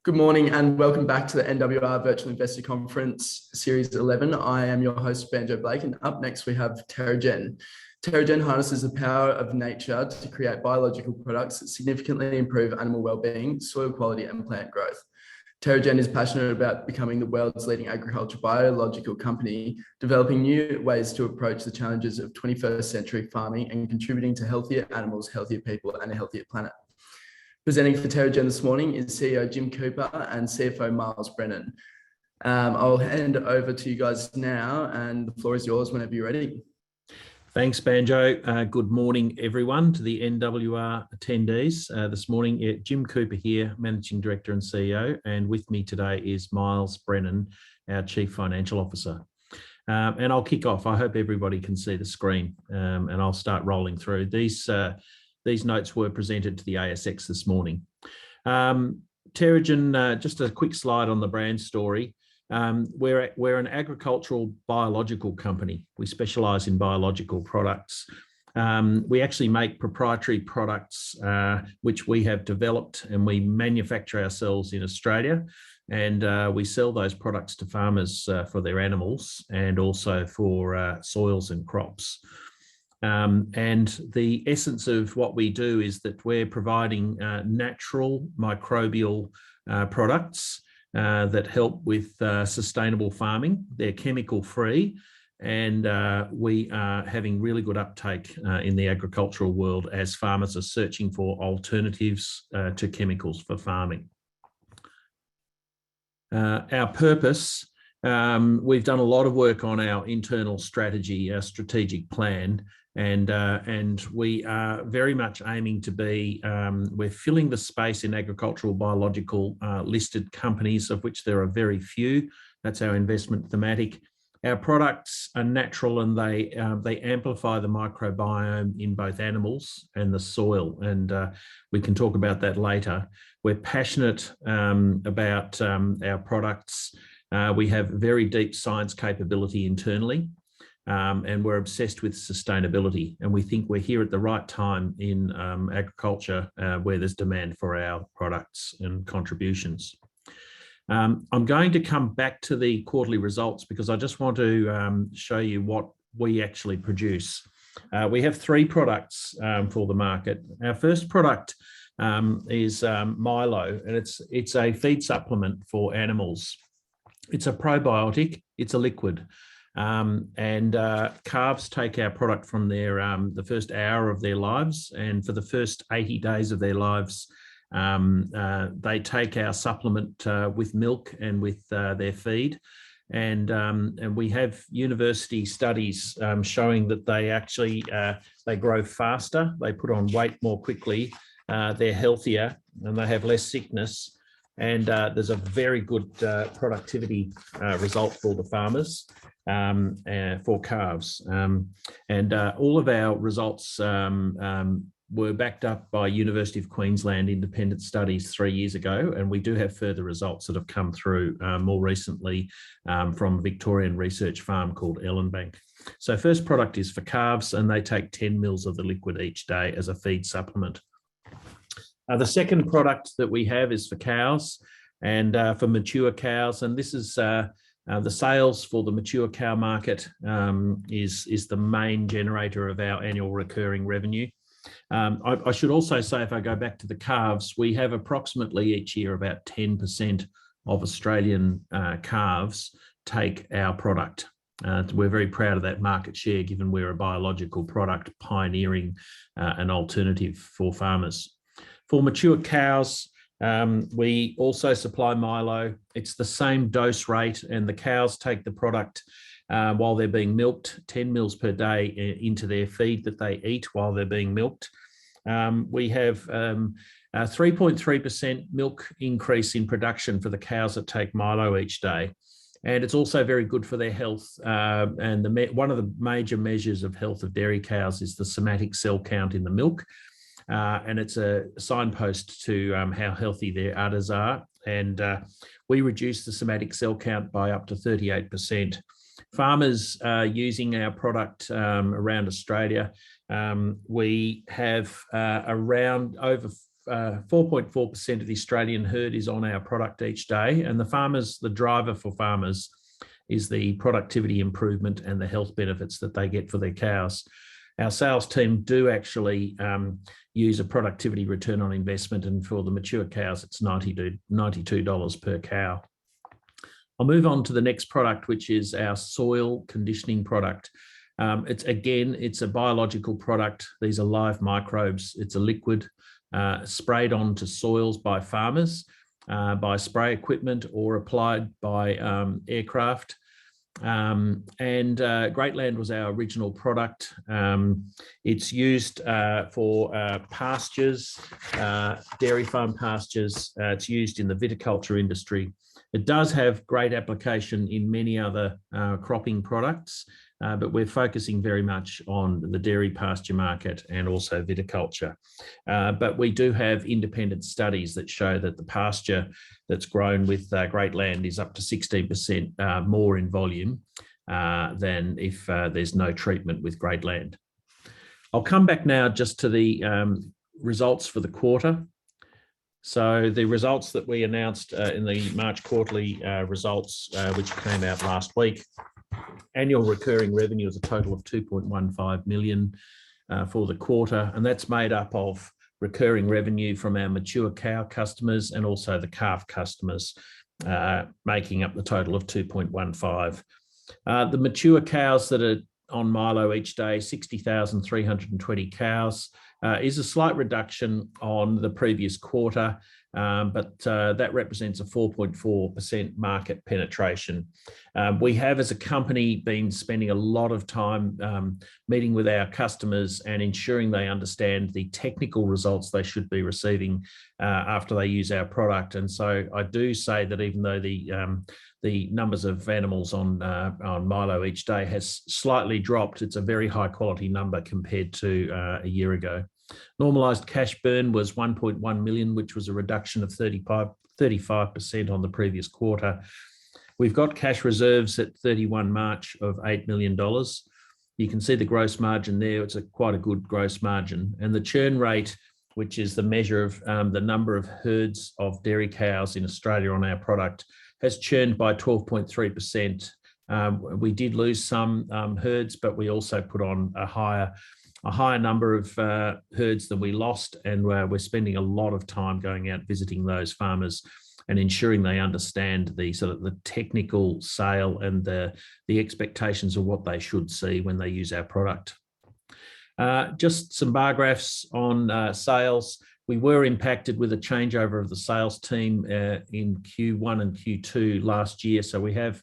Good morning and welcome back to the NWR Virtual Investor Conference, Series 11. I am your host, Banjo Blake, and up next we have Terragen. Terragen harnesses the power of nature to create biological products that significantly improve animal well-being, soil quality, and plant growth. Terragen is passionate about becoming the world's leading agricultural biological company, developing new ways to approach the challenges of 21st century farming and contributing to healthier animals, healthier people, and a healthier planet. Presenting for Terragen this morning is CEO Jim Cooper and CFO Miles Brennan. I'll hand over to you guys now, and the floor is yours whenever you're ready. Thanks, Banjo. Good morning, everyone, to the NWR attendees. This morning, Jim Cooper here, Managing Director and CEO, and with me today is Miles Brennan, our Chief Financial Officer. And I'll kick off. I hope everybody can see the screen, and I'll start rolling through. These notes were presented to the ASX this morning. Terragen, just a quick slide on the brand story. We're an agricultural biological company. We specialise in biological products. We actually make proprietary products which we have developed, and we manufacture ourselves in Australia, and we sell those products to farmers for their animals and also for soils and crops. And the essence of what we do is that we're providing natural microbial products that help with sustainable farming. They're chemical free, and we are having really good uptake in the agricultural world as farmers are searching for alternatives to chemicals for farming. Our purpose, we've done a lot of work on our internal strategy, our strategic plan, and we are very much aiming to be, we're filling the space in agricultural biological listed companies, of which there are very few. That's our investment thematic. Our products are natural, and they amplify the microbiome in both animals and the soil, and we can talk about that later. We're passionate about our products. We have very deep science capability internally. And we're obsessed with sustainability, and we think we're here at the right time in agriculture where there's demand for our products and contributions. I'm going to come back to the quarterly results because I just want to show you what we actually produce. We have three products for the market. Our first product is Milo, and it's a feed supplement for animals. It's a probiotic, it's a liquid. And calves take our product from the first hour of their lives, and for the first 80 days of their lives, they take our supplement with milk and with their feed. And we have university studies showing that they actually they grow faster, they put on weight more quickly, they're healthier, and they have less sickness. And there's a very good productivity result for the farmers. For calves, and all of our results were backed up by University of Queensland independent studies 3 years ago, and we do have further results that have come through more recently from a Victorian research farm called Ellenbank. So first product is for calves, and they take 10 mils of the liquid each day as a feed supplement. The second product that we have is for cows and for mature cows, and this is the sales for the mature cow market is the main generator of our annual recurring revenue. I should also say, if I go back to the calves, we have approximately each year about 10% of Australian calves take our product. We're very proud of that market share, given we're a biological product pioneering an alternative for farmers. For mature cows, we also supply Milo. It's the same dose rate, and the cows take the product while they're being milked, 10 mils per day into their feed that they eat while they're being milked. We have a 3.3% milk increase in production for the cows that take Milo each day. And it's also very good for their health. And one of the major measures of health of dairy cows is the somatic cell count in the milk. And it's a signpost to how healthy their udders are. And we reduce the somatic cell count by up to 38%. Farmers using our product around Australia, we have around over 4.4% of the Australian herd is on our product each day, and the driver for farmers is the productivity improvement and the health benefits that they get for their cows. Our sales team do actually use a productivity return on investment, and for the mature cows, it's $92 per cow. I'll move on to the next product, which is our soil conditioning product. It's a biological product. These are live microbes. It's a liquid sprayed onto soils by farmers, by spray equipment, or applied by aircraft. Greatland was our original product. It's used for pastures, dairy farm pastures. It's used in the viticulture industry. It does have great application in many other cropping products, but we're focusing very much on the dairy pasture market and also viticulture. But we do have independent studies that show that the pasture that's grown with Greatland is up to 16% more in volume than if there's no treatment with Greatland. I'll come back now just to the results for the quarter. So the results that we announced in the March quarterly results, which came out last week, annual recurring revenue is a total of 2.15 million for the quarter, and that's made up of recurring revenue from our mature cow customers and also the calf customers, making up the total of 2.15. The mature cows that are on Milo each day, 60,320 cows, is a slight reduction on the previous quarter, but that represents a 4.4% market penetration. We have, as a company, been spending a lot of time meeting with our customers and ensuring they understand the technical results they should be receiving after they use our product. And so I do say that even though the numbers of animals on Milo each day has slightly dropped, it's a very high quality number compared to a year ago. Normalized cash burn was 1.1 million, which was a reduction of 35% on the previous quarter. We've got cash reserves at 31 March of $8 million. You can see the gross margin there. It's quite a good gross margin. And the churn rate, which is the measure of the number of herds of dairy cows in Australia on our product, has churned by 12.3%. We did lose some herds, but we also put on a higher number of herds than we lost, and we're spending a lot of time going out visiting those farmers and ensuring they understand the sort of the technical sale and the expectations of what they should see when they use our product. Just some bar graphs on sales. We were impacted with a changeover of the sales team in Q1 and Q2 last year. So we have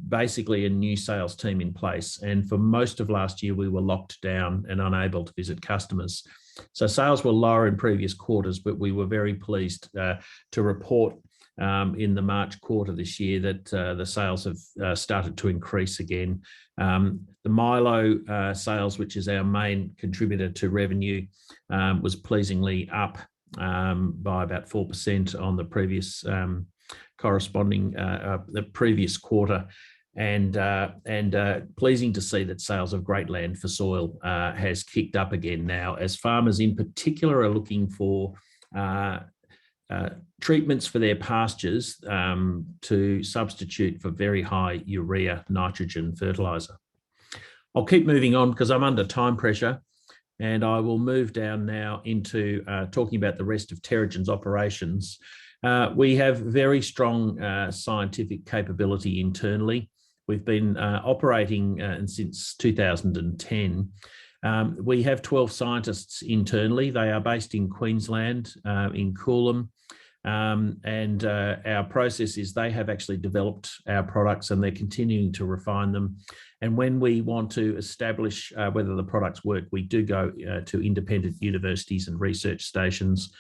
basically a new sales team in place. And for most of last year, we were locked down and unable to visit customers. So sales were lower in previous quarters, but we were very pleased to report in the March quarter this year that the sales have started to increase again. The Milo sales, which is our main contributor to revenue, was pleasingly up by about 4% on the previous corresponding the previous quarter, and pleasing to see that sales of Greatland for soil has kicked up again now, as farmers in particular are looking for treatments for their pastures to substitute for very high urea nitrogen fertilizer. I'll keep moving on because I'm under time pressure, and I will move down now into talking about the rest of Terragen's operations. We have very strong scientific capability internally. We've been operating since 2010. We have 12 scientists internally. They are based in Queensland, in Coolum. And our process is they have actually developed our products and they're continuing to refine them. And when we want to establish whether the products work, we do go to independent universities and research stations.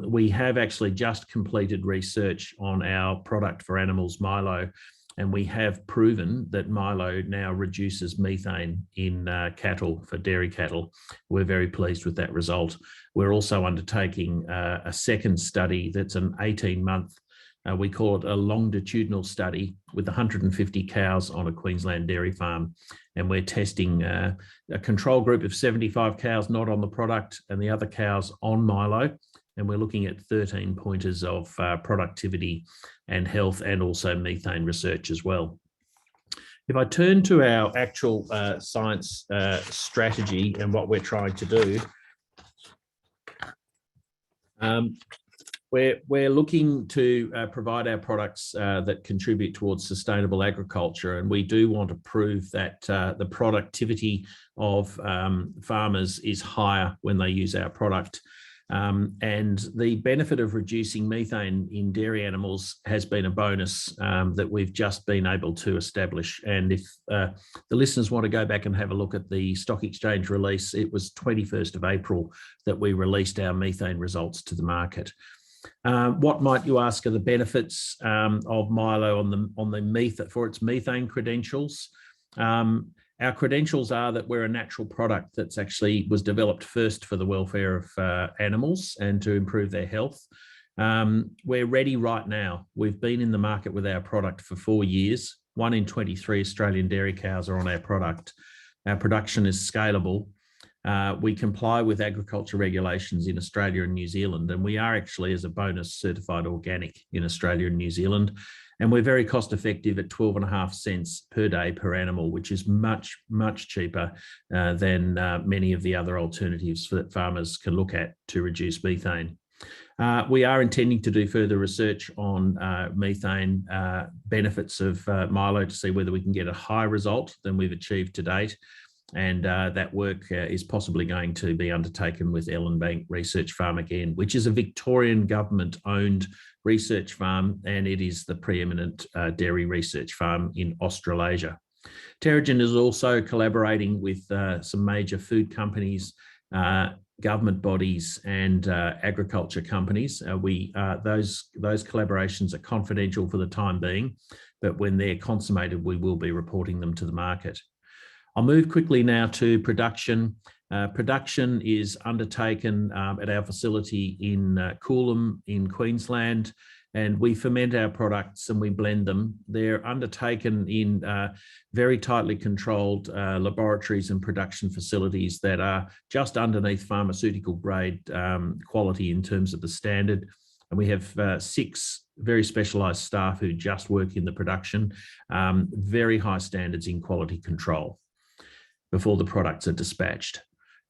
We have actually just completed research on our product for animals, Milo, and we have proven that Milo now reduces methane in cattle, for dairy cattle. We're very pleased with that result. We're also undertaking a second study that's an 18-month, we call it a longitudinal study, with 150 cows on a Queensland dairy farm. And we're testing a control group of 75 cows not on the product and the other cows on Milo. and we're looking at 13 pointers of productivity and health, and also methane research as well. If I turn to our actual science strategy and what we're trying to do, we're looking to provide our products that contribute towards sustainable agriculture, and we do want to prove that the productivity of farmers is higher when they use our product. And the benefit of reducing methane in dairy animals has been a bonus that we've just been able to establish. And if the listeners want to go back and have a look at the stock exchange release, it was 21st of April that we released our methane results to the market. What might you ask are the benefits of Milo for its methane credentials? Our credentials are that we're a natural product that's actually was developed first for the welfare of animals and to improve their health. We're ready right now. We've been in the market with our product for 4 years. 1 in 23 Australian dairy cows are on our product. Our production is scalable. We comply with agriculture regulations in Australia and New Zealand, and we are actually, as a bonus, certified organic in Australia and New Zealand. And we're very cost effective at 12.5 cents per day per animal, which is much, much cheaper than many of the other alternatives that farmers can look at to reduce methane. We are intending to do further research on methane benefits of Milo to see whether we can get a higher result than we've achieved to date. And that work is possibly going to be undertaken with Ellenbank Research Farm again, which is a Victorian government-owned research farm, and it is the preeminent dairy research farm in Australasia. Terragen is also collaborating with some major food companies, government bodies, and agriculture companies. Those collaborations are confidential for the time being, but when they're consummated, we will be reporting them to the market. I'll move quickly now to production. Production is undertaken at our facility in Coolum in Queensland, and we ferment our products and we blend them. They're undertaken in very tightly controlled laboratories and production facilities that are just underneath pharmaceutical grade quality in terms of the standard. And we have 6 very specialised staff who just work in the production, very high standards in quality control before the products are dispatched.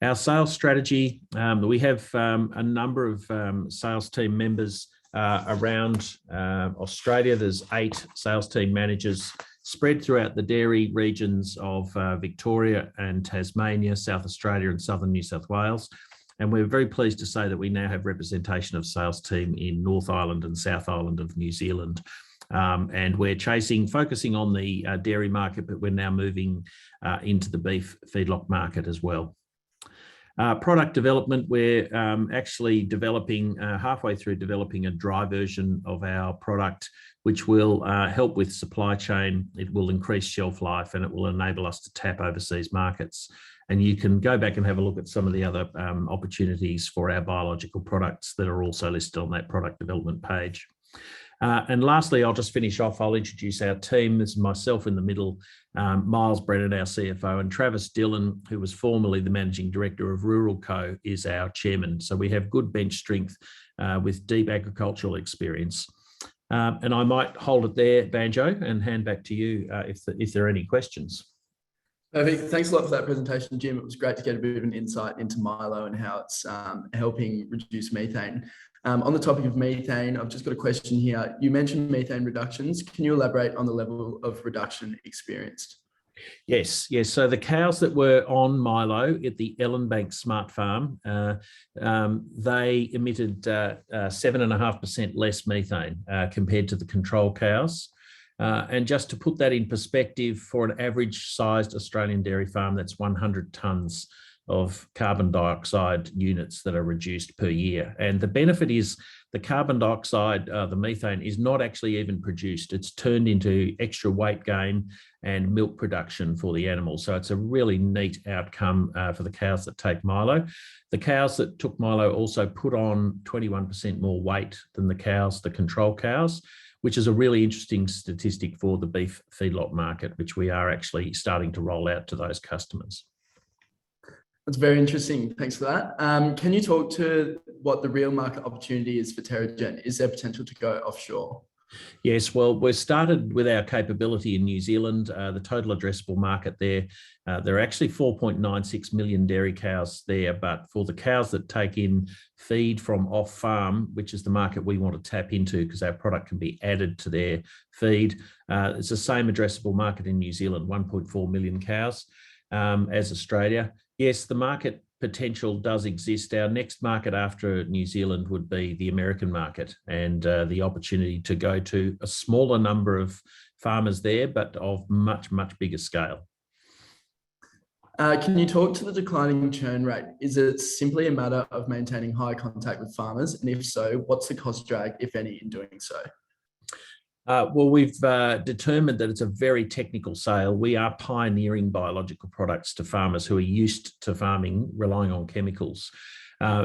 Our sales strategy, we have a number of sales team members around Australia. There's 8 sales team managers spread throughout the dairy regions of Victoria and Tasmania, South Australia and Southern New South Wales. And we're very pleased to say that we now have representation of sales team in North Island and South Island of New Zealand. And we're focusing on the dairy market, but we're now moving into the beef feedlot market as well. Product development, we're actually developing, halfway through developing a dry version of our product, which will help with supply chain. It will increase shelf life and it will enable us to tap overseas markets. And you can go back and have a look at some of the other opportunities for our biological products that are also listed on that product development page. And lastly, I'll just finish off. I'll introduce our team. This is myself in the middle, Miles Brennan, our CFO, and Travis Dillon, who was formerly the Managing Director of Rural Co, is our chairman. So we have good bench strength with deep agricultural experience. And I might hold it there, Banjo, and hand back to you if there are any questions. Perfect. Thanks a lot for that presentation, Jim. It was great to get a bit of an insight into Milo and how it's helping reduce methane. On the topic of methane, I've just got a question here. You mentioned methane reductions. Can you elaborate on the level of reduction experienced? Yes. So the cows that were on Milo at the Ellenbank Smart Farm, they emitted 7.5% less methane compared to the control cows. And just to put that in perspective, for an average sized Australian dairy farm, that's 100 tonnes of carbon dioxide units that are reduced per year. And the benefit is the carbon dioxide, the methane, is not actually even produced. It's turned into extra weight gain and milk production for the animals. So it's a really neat outcome for the cows that take Milo. The cows that took Milo also put on 21% more weight than the control cows, which is a really interesting statistic for the beef feedlot market, which we are actually starting to roll out to those customers. That's very interesting. Thanks for that. Can you talk to what the real market opportunity is for Terragen? Is there potential to go offshore? Yes, well, we've started with our capability in New Zealand. The total addressable market there are actually 4.96 million dairy cows there, but for the cows that take in feed from off farm, which is the market we want to tap into because our product can be added to their feed, it's the same addressable market in New Zealand, 1.4 million cows as Australia. Yes, the market potential does exist. Our next market after New Zealand would be the American market, and the opportunity to go to a smaller number of farmers there, but of much, much bigger scale. Can you talk to the declining churn rate? Is it simply a matter of maintaining high contact with farmers? And if so, what's the cost drag, if any, in doing so? Well, we've determined that it's a very technical sale. We are pioneering biological products to farmers who are used to farming, relying on chemicals.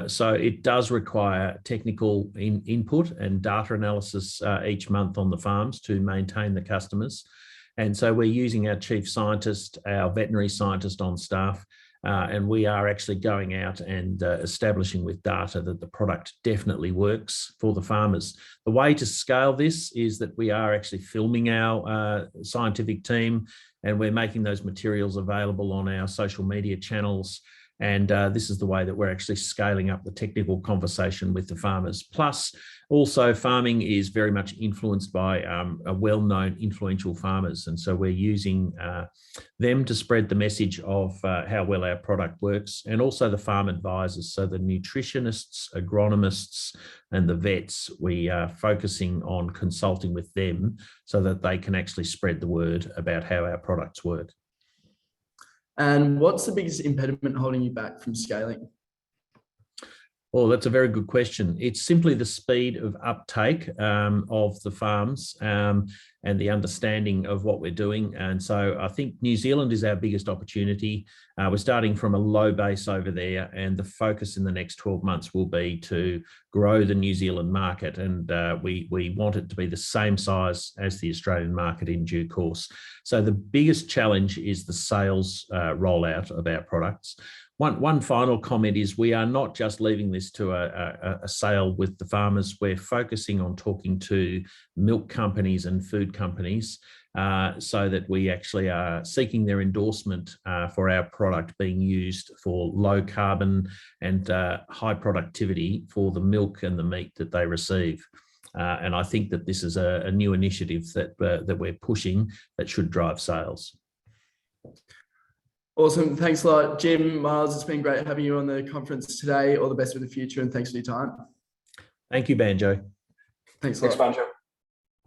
So it does require technical input and data analysis each month on the farms to maintain the customers. And so we're using our chief scientist, our veterinary scientist on staff, and we are actually going out and establishing with data that the product definitely works for the farmers. The way to scale this is that we are actually filming our scientific team, and we're making those materials available on our social media channels. And this is the way that we're actually scaling up the technical conversation with the farmers. Plus, also farming is very much influenced by a well-known influential farmers. And so we're using them to spread the message of how well our product works, and also the farm advisors. So the nutritionists, agronomists, and the vets, we are focusing on consulting with them so that they can actually spread the word about how our products work. And what's the biggest impediment holding you back from scaling? Oh, that's a very good question. It's simply the speed of uptake of the farms and the understanding of what we're doing. And so I think New Zealand is our biggest opportunity. We're starting from a low base over there, and the focus in the next 12 months will be to grow the New Zealand market. And we want it to be the same size as the Australian market in due course. So the biggest challenge is the sales rollout of our products. One final comment is we are not just leaving this to a sale with the farmers. We're focusing on talking to milk companies and food companies so that we actually are seeking their endorsement for our product being used for low carbon and high productivity for the milk and the meat that they receive. And I think that this is a new initiative that we're pushing that should drive sales. Awesome. Thanks a lot, Jim, Miles. It's been great having you on the conference today. All the best for the future, and thanks for your time. Thank you, Banjo. Thanks a lot. Thanks, Banjo.